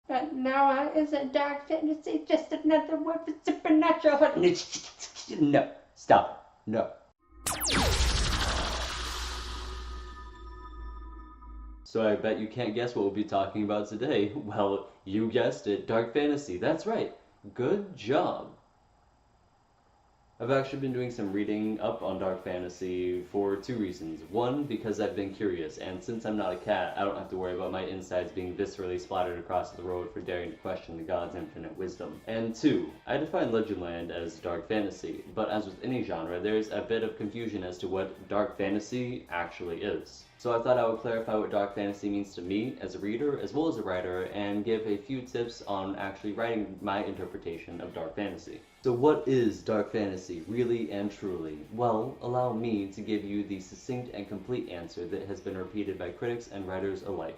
But now isn't dark fantasy just another word for supernatural? No, stop. No. So I bet you can't guess what we'll be talking about today. Well, you guessed it, dark fantasy. That's right. Good job. I've actually been doing some reading up on dark fantasy for two reasons. One, because I've been curious, and since I'm not a cat, I don't have to worry about my insides being viscerally splattered across the road for daring to question the god's infinite wisdom. And two, I define Legendland as dark fantasy, but as with any genre, there's a bit of confusion as to what dark fantasy actually is. So I thought I would clarify what dark fantasy means to me as a reader as well as a writer, and give a few tips on actually writing my interpretation of dark fantasy. So what is dark fantasy, really and truly? Well, allow me to give you the succinct and complete answer that has been repeated by critics and writers alike.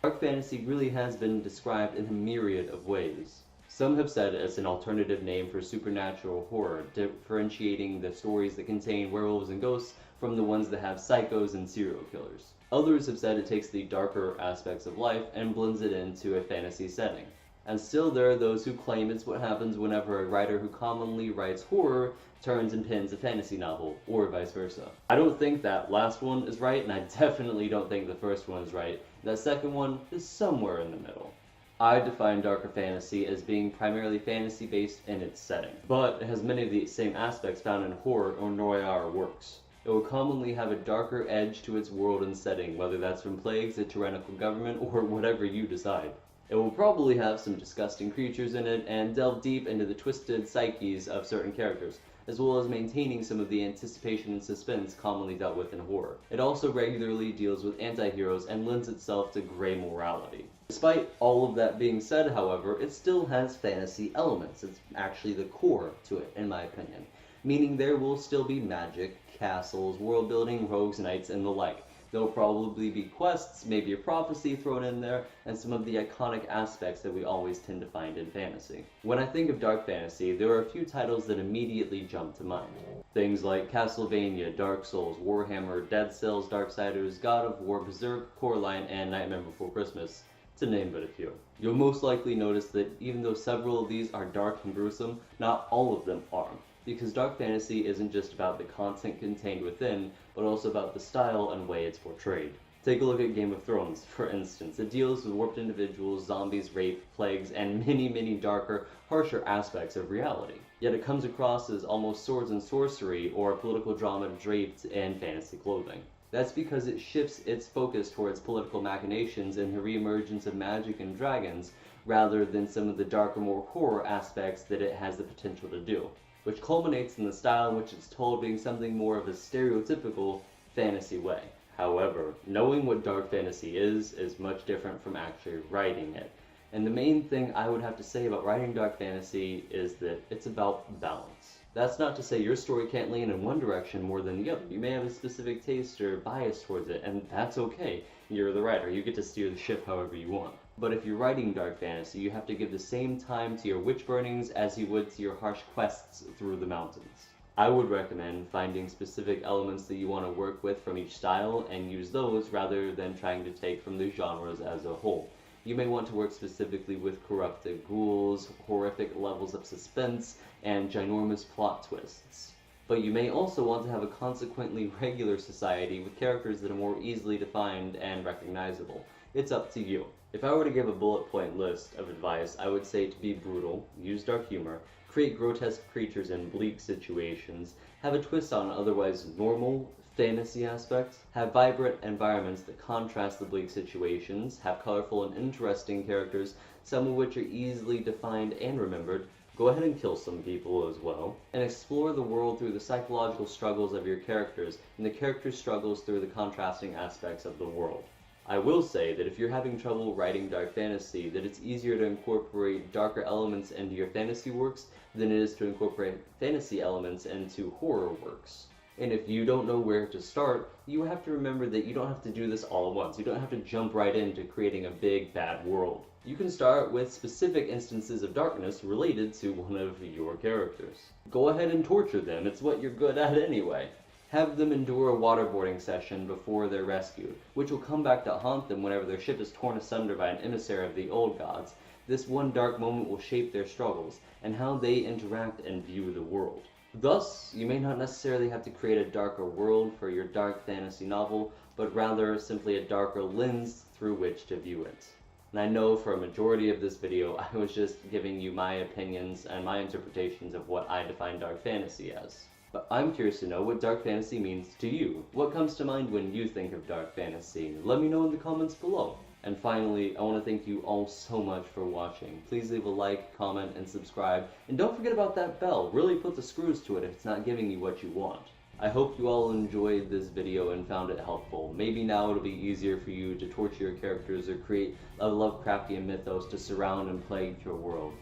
Dark fantasy really has been described in a myriad of ways. Some have said it's an alternative name for supernatural horror, differentiating the stories that contain werewolves and ghosts from the ones that have psychos and serial killers. Others have said it takes the darker aspects of life and blends it into a fantasy setting. And still there are those who claim it's what happens whenever a writer who commonly writes horror turns and pins a fantasy novel, or vice versa. I don't think that last one is right, and I definitely don't think the first one is right. That second one is somewhere in the middle. I define darker fantasy as being primarily fantasy-based in its setting, but it has many of the same aspects found in horror or noir works. It will commonly have a darker edge to its world and setting, whether that's from plagues, a tyrannical government, or whatever you decide. It will probably have some disgusting creatures in it and delve deep into the twisted psyches of certain characters, as well as maintaining some of the anticipation and suspense commonly dealt with in horror. It also regularly deals with anti-heroes and lends itself to gray morality. Despite all of that being said, however, it still has fantasy elements. It's actually the core to it, in my opinion. Meaning there will still be magic, castles, world building, rogues, knights, and the like. There'll probably be quests, maybe a prophecy thrown in there, and some of the iconic aspects that we always tend to find in fantasy. When I think of dark fantasy, there are a few titles that immediately jump to mind. Things like Castlevania, Dark Souls, Warhammer, Dead Cells, Darksiders, God of War, Berserk, Coraline, and Nightmare Before Christmas, to name but a few. You'll most likely notice that even though several of these are dark and gruesome, not all of them are. Because dark fantasy isn't just about the content contained within, but also about the style and way it's portrayed. Take a look at Game of Thrones, for instance. It deals with warped individuals, zombies, rape, plagues, and many darker, harsher aspects of reality. Yet it comes across as almost swords and sorcery, or a political drama draped in fantasy clothing. That's because it shifts its focus towards political machinations and the reemergence of magic and dragons, rather than some of the darker, more horror aspects that it has the potential to do, which culminates in the style in which it's told being something more of a stereotypical fantasy way. However, knowing what dark fantasy is much different from actually writing it. And the main thing I would have to say about writing dark fantasy is that it's about balance. That's not to say your story can't lean in one direction more than the other. You may have a specific taste or bias towards it, and that's okay. You're the writer. You get to steer the ship however you want. But if you're writing dark fantasy, you have to give the same time to your witch burnings as you would to your harsh quests through the mountains. I would recommend finding specific elements that you want to work with from each style and use those rather than trying to take from the genres as a whole. You may want to work specifically with corrupted ghouls, horrific levels of suspense, and ginormous plot twists. But you may also want to have a consequently regular society with characters that are more easily defined and recognizable. It's up to you. If I were to give a bullet point list of advice, I would say to be brutal, use dark humor, create grotesque creatures in bleak situations, have a twist on otherwise normal fantasy aspects, have vibrant environments that contrast the bleak situations, have colorful and interesting characters, some of which are easily defined and remembered, go ahead and kill some people as well, and explore the world through the psychological struggles of your characters and the characters' struggles through the contrasting aspects of the world. I will say that if you're having trouble writing dark fantasy, that it's easier to incorporate darker elements into your fantasy works than it is to incorporate fantasy elements into horror works. And if you don't know where to start, you have to remember that you don't have to do this all at once. You don't have to jump right into creating a big, bad world. You can start with specific instances of darkness related to one of your characters. Go ahead and torture them, it's what you're good at anyway. Have them endure a waterboarding session before they're rescued, which will come back to haunt them whenever their ship is torn asunder by an emissary of the old gods. This one dark moment will shape their struggles, and how they interact and view the world. Thus, you may not necessarily have to create a darker world for your dark fantasy novel, but rather simply a darker lens through which to view it. And I know for a majority of this video, I was just giving you my opinions and my interpretations of what I define dark fantasy as. But I'm curious to know what dark fantasy means to you. What comes to mind when you think of dark fantasy? Let me know in the comments below. And finally, I want to thank you all so much for watching. Please leave a like, comment, and subscribe. And don't forget about that bell. Really put the screws to it if it's not giving you what you want. I hope you all enjoyed this video and found it helpful. Maybe now it'll be easier for you to torture your characters or create a Lovecraftian mythos to surround and plague your world.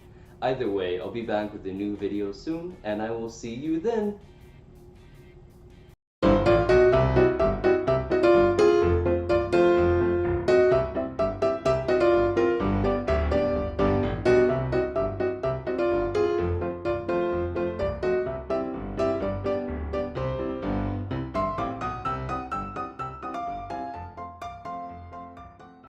Either way, I'll be back with a new video soon, and I will see you then.